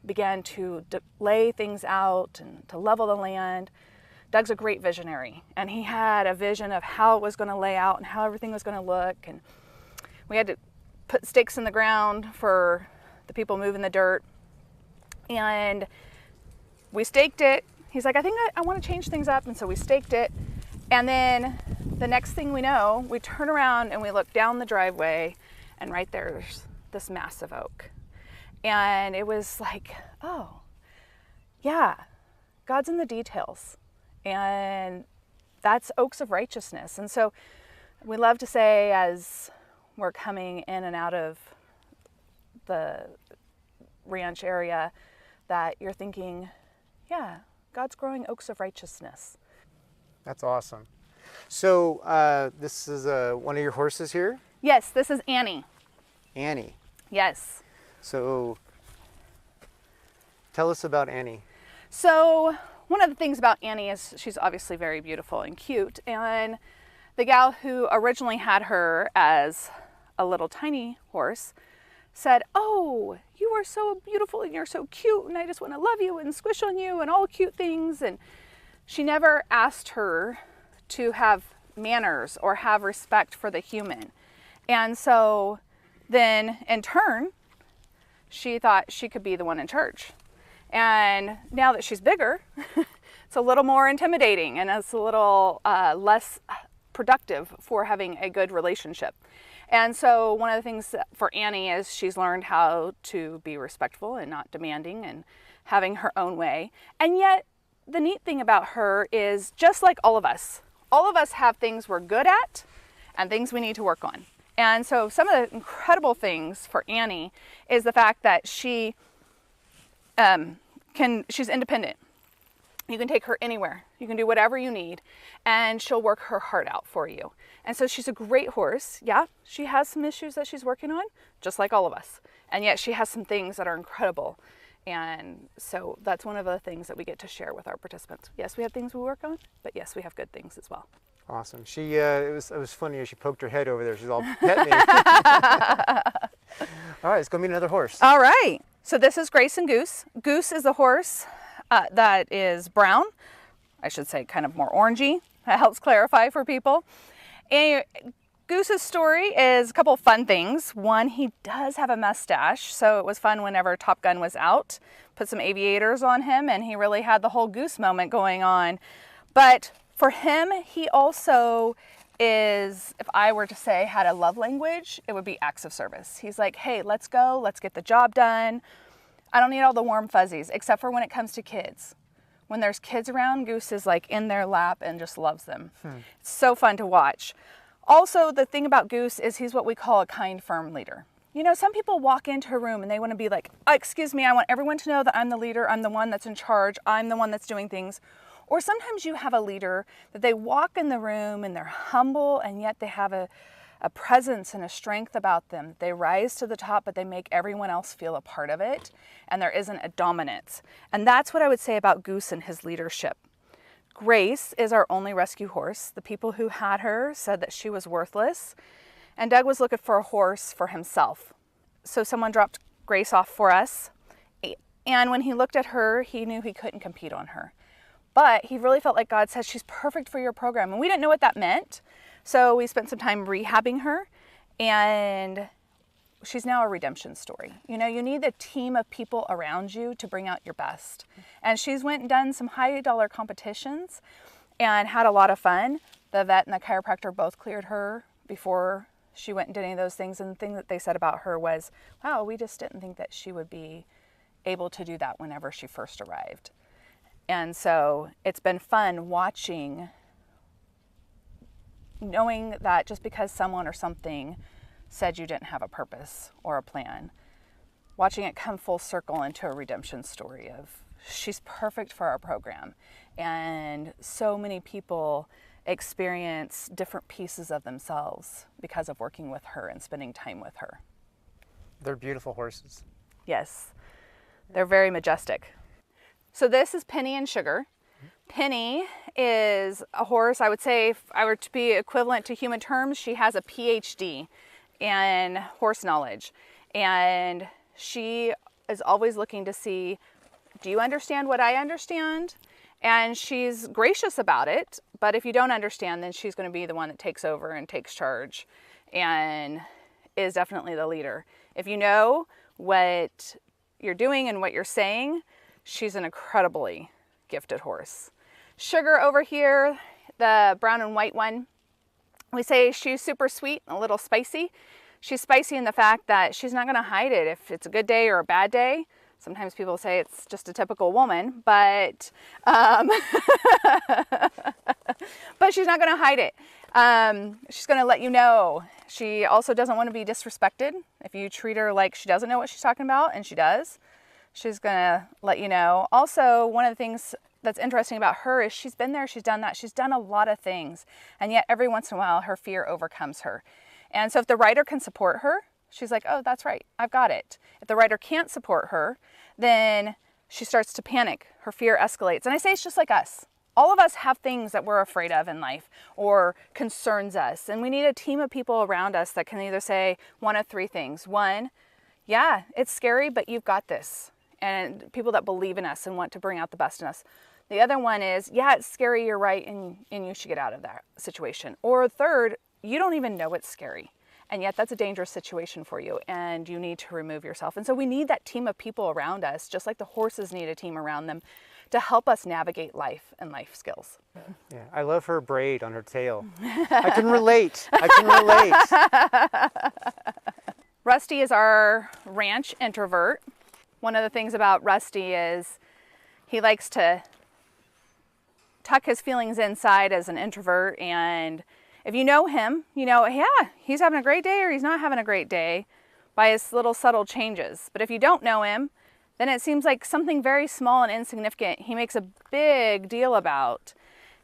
began to lay things out and to level the land, Doug's a great visionary, and he had a vision of how it was going to lay out and how everything was going to look. And we had to put stakes in the ground for the people moving the dirt. And we staked it. He's like, I think I want to change things up. And so we staked it. And then the next thing we know, we turn around and we look down the driveway, and right there's this massive oak. And it was like, oh, yeah, God's in the details. And that's oaks of righteousness. And so we love to say, as were coming in and out of the ranch area that you're thinking, yeah, God's growing oaks of righteousness. That's awesome. So this is one of your horses here? Yes, this is Annie. Annie. Yes. So tell us about Annie. So one of the things about Annie is she's obviously very beautiful and cute. And the gal who originally had her as a little tiny horse said, oh, you are so beautiful and you're so cute and I just want to love you and squish on you and all cute things. And she never asked her to have manners or have respect for the human. And so then in turn, she thought she could be the one in charge. And now that she's bigger, it's a little more intimidating and it's a little less productive for having a good relationship. And so one of the things for Annie is she's learned how to be respectful and not demanding and having her own way. And yet the neat thing about her is just like all of us have things we're good at and things we need to work on. And so some of the incredible things for Annie is the fact that she's independent. You can take her anywhere. You can do whatever you need and she'll work her heart out for you. And so she's a great horse. Yeah, she has some issues that she's working on, just like all of us. And yet she has some things that are incredible. And so that's one of the things that we get to share with our participants. Yes, we have things we work on, but yes, we have good things as well. Awesome. She it was funny as she poked her head over there. She's all pet me. All right, let's go meet another horse. All right. So this is Grace and Goose. Goose is a horse that is brown. I should say kind of more orangey. That helps clarify for people. And Goose's story is a couple of fun things. One, he does have a mustache, so it was fun whenever Top Gun was out. Put some aviators on him, and he really had the whole Goose moment going on. But for him, he also is, if I were to say, had a love language, it would be acts of service. He's like, hey, let's go, let's get the job done. I don't need all the warm fuzzies, except for when it comes to kids. When there's kids around, Goose is like in their lap and just loves them. It's so fun to watch. Also, the thing about Goose is he's what we call a kind, firm leader. You know, some people walk into a room and they want to be like, oh, excuse me, I want everyone to know that I'm the leader, I'm the one that's in charge, I'm the one that's doing things. Or sometimes you have a leader that they walk in the room and they're humble and yet they have a presence and a strength about them. They rise to the top, but they make everyone else feel a part of it. And there isn't a dominance. And that's what I would say about Goose and his leadership. Grace is our only rescue horse. The people who had her said that she was worthless. And Doug was looking for a horse for himself. So someone dropped Grace off for us. And when he looked at her, he knew he couldn't compete on her. But he really felt like God said, she's perfect for your program. And we didn't know what that meant. So we spent some time rehabbing her. And she's now a redemption story. You know, you need a team of people around you to bring out your best. And she's went and done some high dollar competitions and had a lot of fun. The vet and the chiropractor both cleared her before she went and did any of those things. And the thing that they said about her was, wow, we just didn't think that she would be able to do that whenever she first arrived. And so it's been fun watching, knowing that just because someone or something said you didn't have a purpose or a plan, watching it come full circle into a redemption story of she's perfect for our program. And so many people experience different pieces of themselves because of working with her and spending time with her. They're beautiful horses. Yes, they're very majestic. So this is Penny and Sugar. Penny is a horse, I would say, if I were to be equivalent to human terms, she has a PhD in horse knowledge. And she is always looking to see, do you understand what I understand? And she's gracious about it, but if you don't understand, then she's going to be the one that takes over and takes charge and is definitely the leader. If you know what you're doing and what you're saying, she's an incredibly gifted horse. Sugar over here, the brown and white one, we say she's super sweet and a little spicy. She's spicy in the fact that she's not going to hide it if it's a good day or a bad day. Sometimes people say it's just a typical woman, but but she's not going to hide it. She's going to let you know. She also doesn't want to be disrespected. If you treat her like she doesn't know what she's talking about, and she does, she's going to let you know. Also, one of the things that's interesting about her is she's been there, she's done that, she's done a lot of things, and yet every once in a while her fear overcomes her. And so if the writer can support her, she's like, oh, that's right, I've got it. If the writer can't support her, then she starts to panic. Her fear escalates. And I say it's just like us. All of us have things that we're afraid of in life or concerns us. And we need a team of people around us that can either say one of three things. One, yeah, it's scary, but you've got this. And people that believe in us and want to bring out the best in us. The other one is, yeah, it's scary, you're right, and you should get out of that situation. Or third, you don't even know it's scary. And yet that's a dangerous situation for you and you need to remove yourself. And so we need that team of people around us, just like the horses need a team around them, to help us navigate life and life skills. Yeah, I love her braid on her tail. I can relate. I can relate. Rusty is our ranch introvert. One of the things about Rusty is he likes to tuck his feelings inside as an introvert, and if you know him, you know, yeah, he's having a great day or he's not having a great day by his little subtle changes. But if you don't know him, then it seems like something very small and insignificant he makes a big deal about.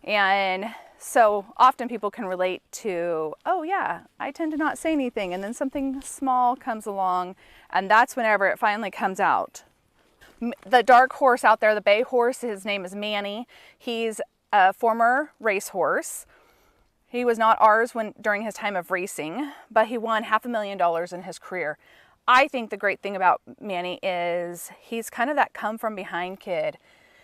And so often people can relate to, oh yeah, I tend to not say anything, and then something small comes along, and that's whenever it finally comes out. The dark horse out there, the bay horse, his name is Manny. He's a former racehorse. He was not ours during his time of racing, but he won $500,000 in his career. I think the great thing about Manny is he's kind of that come from behind kid.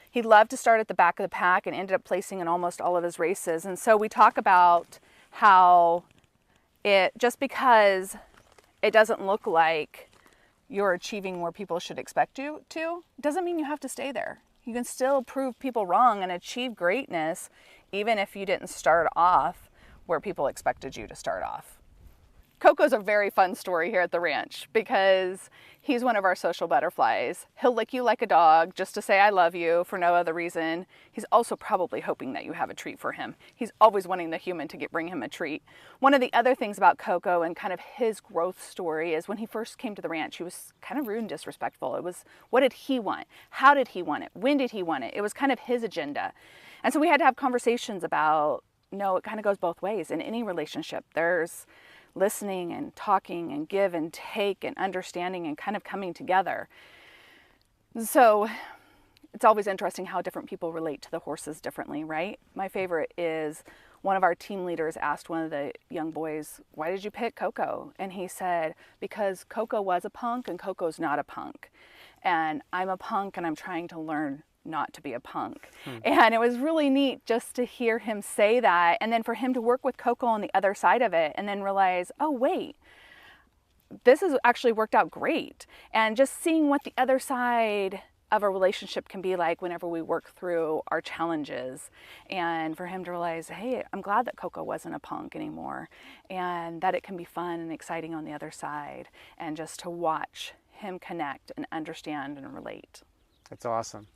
He loved to start at the back of the pack and ended up placing in almost all of his races. And so we talk about how just because it doesn't look like you're achieving where people should expect you to, doesn't mean you have to stay there. You can still prove people wrong and achieve greatness even if you didn't start off where people expected you to start off. Coco's a very fun story here at the ranch because he's one of our social butterflies. He'll lick you like a dog just to say I love you for no other reason. He's also probably hoping that you have a treat for him. He's always wanting the human to bring him a treat. One of the other things about Coco and kind of his growth story is when he first came to the ranch, he was kind of rude and disrespectful. It was, what did he want? How did he want it? When did he want it? It was kind of his agenda. And so we had to have conversations about, no, it kind of goes both ways. In any relationship, there's listening and talking and give and take and understanding and kind of coming together. So it's always interesting how different people relate to the horses differently, right? My favorite is one of our team leaders asked one of the young boys, why did you pick Coco? And he said, because Coco was a punk and Coco's not a punk. And I'm a punk and I'm trying to learn not to be a punk. And it was really neat just to hear him say that, and then for him to work with Coco on the other side of it and then realize, oh wait, this has actually worked out great. And just seeing what the other side of a relationship can be like whenever we work through our challenges, and for him to realize, hey, I'm glad that Coco wasn't a punk anymore and that it can be fun and exciting on the other side, and just to watch him connect and understand and relate. That's awesome.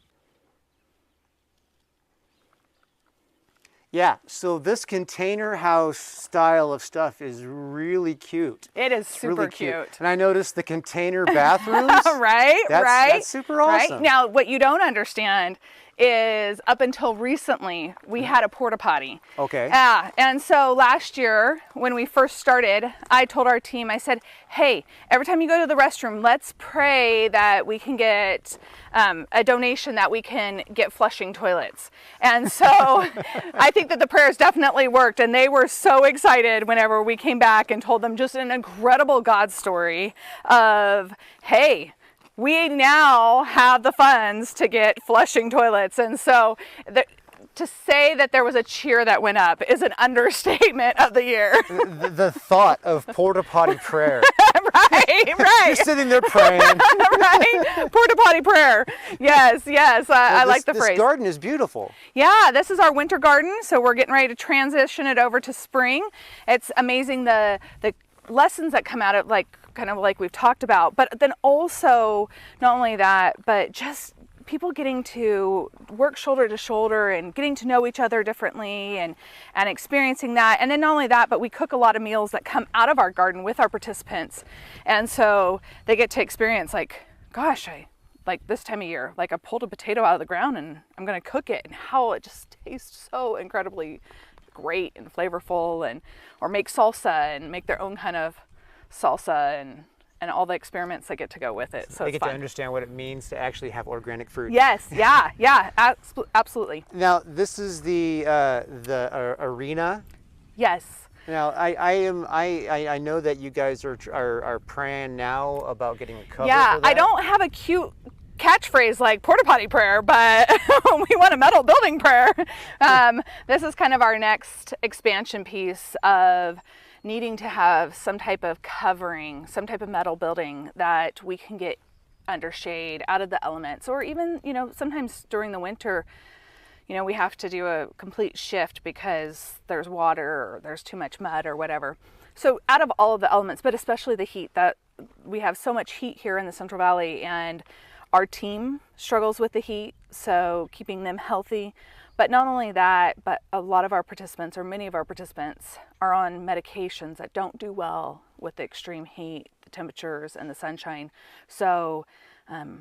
Yeah, so this container house style of stuff is really cute. It is It's super really cute. And I noticed the container bathrooms. Right. That's super awesome. Right? Now, what you don't understand is up until recently, we had a porta potty. Okay. And so last year, when we first started, I told our team, I said, hey, every time you go to the restroom, let's pray that we can get a donation that we can get flushing toilets. And so I think that the prayers definitely worked, and they were so excited whenever we came back and told them just an incredible God story of, hey, we now have the funds to get flushing toilets. And so to say that there was a cheer that went up is an understatement of the year. The thought of porta potty prayer. Right. You're sitting there praying. Right? Porta potty prayer. Yes. I like the phrase. This garden is beautiful. Yeah, this is our winter garden. So we're getting ready to transition it over to spring. It's amazing the lessons that come out of kind of like we've talked about, but then also not only that, but just people getting to work shoulder to shoulder and getting to know each other differently and experiencing that. And then not only that, but we cook a lot of meals that come out of our garden with our participants. And so they get to experience like, gosh, like this time of year, like I pulled a potato out of the ground and I'm going to cook it, and how it just tastes so incredibly great and flavorful, and or make salsa and make their own kind of salsa and all the experiments that get to go with it. So they it's get fun. to understand what it means to actually have organic fruit. Yes, absolutely. Now this is the arena. Yes. Now I know that you guys are praying now about getting a cover. Yeah, for that. I don't have a cute catchphrase like porta potty prayer, but we want a metal building prayer. This is kind of our next expansion piece of needing to have some type of covering, some type of metal building that we can get under shade, out of the elements, or even, sometimes during the winter, we have to do a complete shift because there's water or there's too much mud or whatever. So out of all of the elements, but especially the heat, that we have so much heat here in the Central Valley, and our team struggles with the heat, so keeping them healthy. But not only that, but a lot of our participants, or many of our participants, are on medications that don't do well with the extreme heat, the temperatures, and the sunshine. So now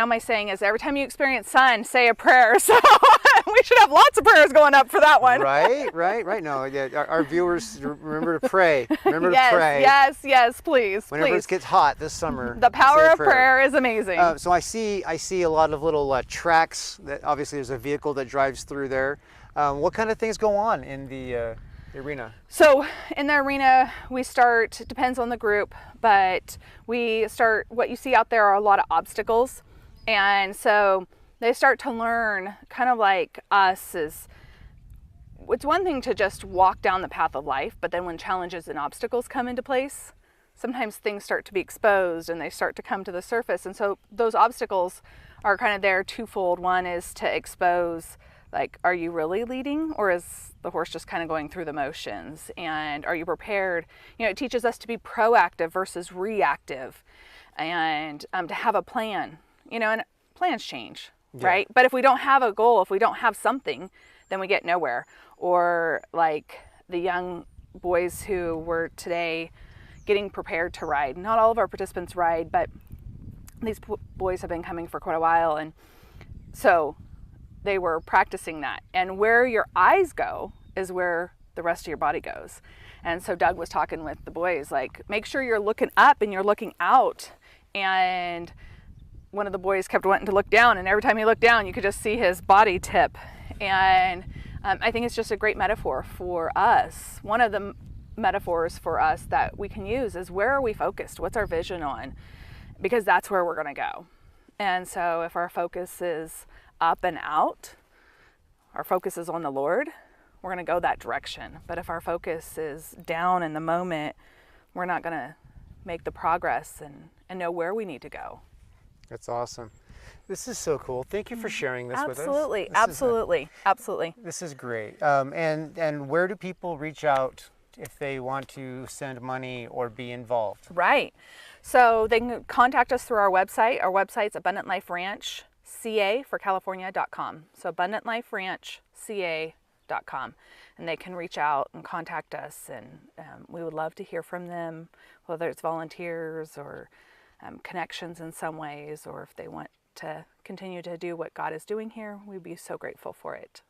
my saying is every time you experience sun, say a prayer. So we should have lots of prayers going up for that one. Right. No, our viewers, remember to pray. Remember to pray. Yes, please. Whenever it gets hot this summer. The power of prayer is amazing. So I see a lot of little tracks. That obviously there's a vehicle that drives through there. What kind of things go on in the arena? So in the arena, we start, depends on the group, but we start, what you see out there are a lot of obstacles. And so they start to learn, kind of like us, is it's one thing to just walk down the path of life, but then when challenges and obstacles come into place, sometimes things start to be exposed and they start to come to the surface. And so those obstacles are kind of there twofold. One is to expose, like, are you really leading, or is the horse just kind of going through the motions? And are you prepared? It teaches us to be proactive versus reactive, and to have a plan, and plans change, right? But if we don't have a goal, if we don't have something, then we get nowhere. Or like the young boys who were today getting prepared to ride. Not all of our participants ride, but these boys have been coming for quite a while. And so they were practicing that. And where your eyes go is where the rest of your body goes. And so Doug was talking with the boys, like, make sure you're looking up and you're looking out. And one of the boys kept wanting to look down, and every time he looked down, you could just see his body tip. And I think it's just a great metaphor for us. One of the metaphors for us that we can use is, where are we focused? What's our vision on? Because that's where we're going to go. And so if our focus is up and out, our focus is on the Lord, we're going to go that direction. But if our focus is down in the moment, we're not going to make the progress and know where we need to go. That's awesome. This is so cool. Thank you for sharing this with us. Absolutely. This is great. And where do people reach out if they want to send money or be involved? Right. So they can contact us through our website. Our website's Abundant Life Ranch, CA for California.com. So AbundantLifeRanchCA.com. And they can reach out and contact us, and we would love to hear from them, whether it's volunteers or connections in some ways, or if they want to continue to do what God is doing here, we'd be so grateful for it.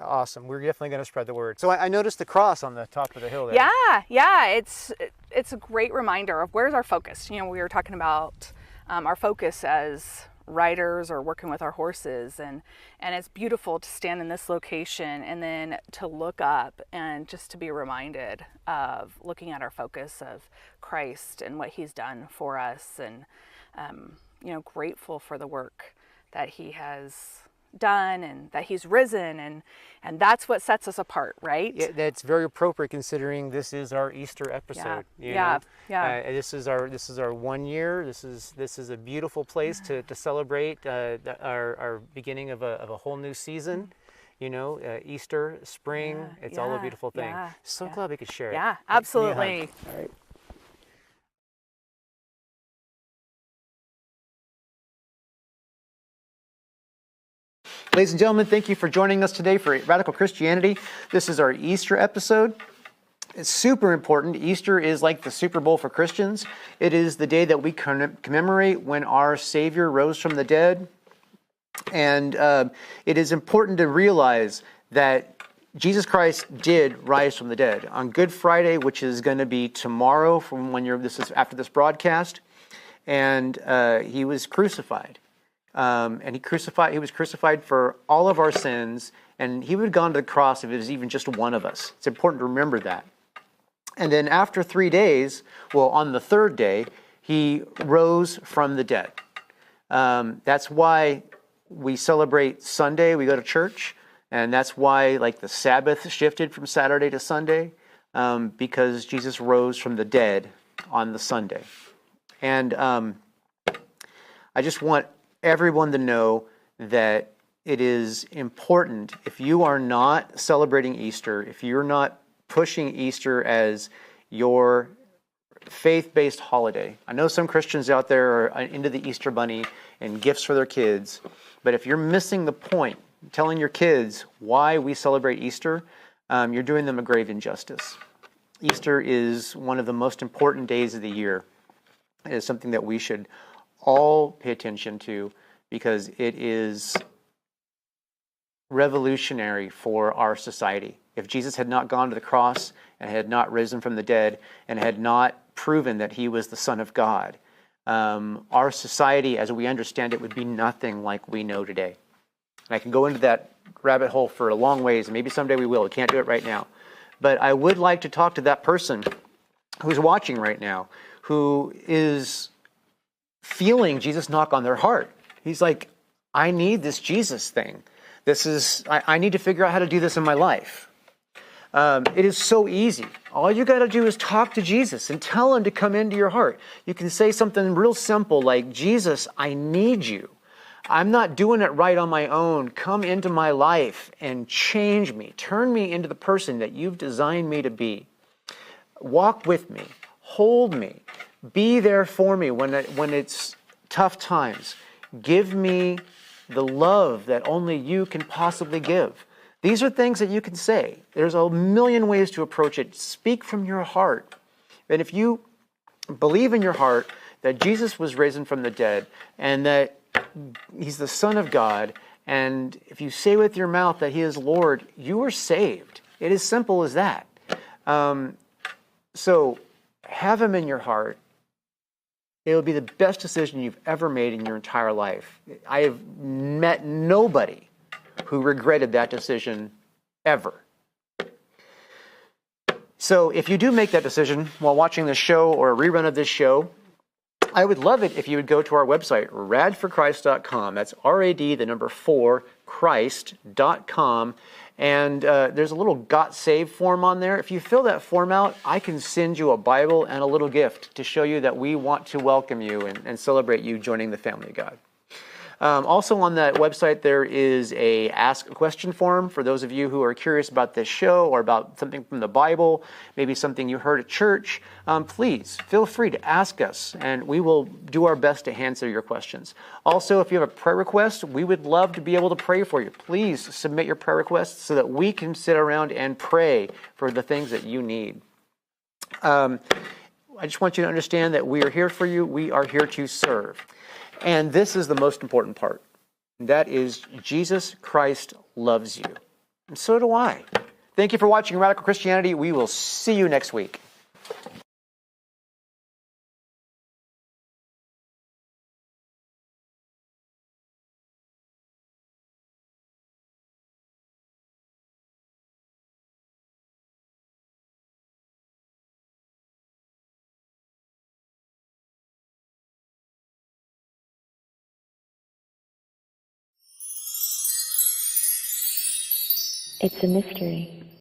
Awesome. We're definitely going to spread the word. So I noticed the cross on the top of the hill there. Yeah. It's a great reminder of where's our focus. We were talking about our focus as riders or working with our horses, and it's beautiful to stand in this location and then to look up and just to be reminded of looking at our focus of Christ and what he's done for us, and grateful for the work that he has done and that he's risen, and that's what sets us apart, right? Yeah, that's very appropriate considering this is our Easter episode. Yeah. This is our 1 year. This is a beautiful place to celebrate our beginning of a whole new season. Easter, spring, it's all a beautiful thing. So glad we could share it. Yeah, absolutely. All right. Ladies and gentlemen, thank you for joining us today for Radical Christianity. This is our Easter episode. It's super important. Easter is like the Super Bowl for Christians. It is the day that we commemorate when our Savior rose from the dead. And it is important to realize that Jesus Christ did rise from the dead. On Good Friday, which is going to be tomorrow from when this is after this broadcast, and he was crucified. And he was crucified for all of our sins, and he would have gone to the cross if it was even just one of us. It's important to remember that. And then after 3 days, on the third day, he rose from the dead. That's why we celebrate Sunday, we go to church, and that's why the Sabbath shifted from Saturday to Sunday, because Jesus rose from the dead on the Sunday. And I just want everyone to know that it is important, if you are not celebrating Easter, if you're not pushing Easter as your faith-based holiday. I know some Christians out there are into the Easter bunny and gifts for their kids, but if you're missing the point, telling your kids why we celebrate Easter, you're doing them a grave injustice. Easter is one of the most important days of the year. It is something that we should all pay attention to because it is revolutionary for our society. If Jesus had not gone to the cross and had not risen from the dead and had not proven that he was the Son of God, our society as we understand it would be nothing like we know today. And I can go into that rabbit hole for a long ways, and maybe someday we will. We can't do it right now. But I would like to talk to that person who's watching right now, who is feeling Jesus knock on their heart. He's like, I need this Jesus thing. I need to figure out how to do this in my life. It is so easy. All you got to do is talk to Jesus and tell him to come into your heart. You can say something real simple like, Jesus, I need you. I'm not doing it right on my own. Come into my life and change me. Turn me into the person that you've designed me to be. Walk with me. Hold me. Be there for me when it's tough times. Give me the love that only you can possibly give. These are things that you can say. There's a million ways to approach it. Speak from your heart. And if you believe in your heart that Jesus was risen from the dead and that he's the Son of God, and if you say with your mouth that he is Lord, you are saved. It is simple as that. So have him in your heart. It will be the best decision you've ever made in your entire life. I have met nobody who regretted that decision ever. So if you do make that decision while watching this show or a rerun of this show, I would love it if you would go to our website, radforchrist.com. That's RAD, the number 4, Christ.com. And there's a little Got Saved form on there. If you fill that form out, I can send you a Bible and a little gift to show you that we want to welcome you and celebrate you joining the family of God. Also on that website, there is a Ask a Question form for those of you who are curious about this show or about something from the Bible, maybe something you heard at church. Please feel free to ask us, and we will do our best to answer your questions. Also, if you have a prayer request, we would love to be able to pray for you. Please submit your prayer requests so that we can sit around and pray for the things that you need. I just want you to understand that we are here for you. We are here to serve. And this is the most important part. That is, Jesus Christ loves you. And so do I. Thank you for watching Radical Christianity. We will see you next week. It's a mystery.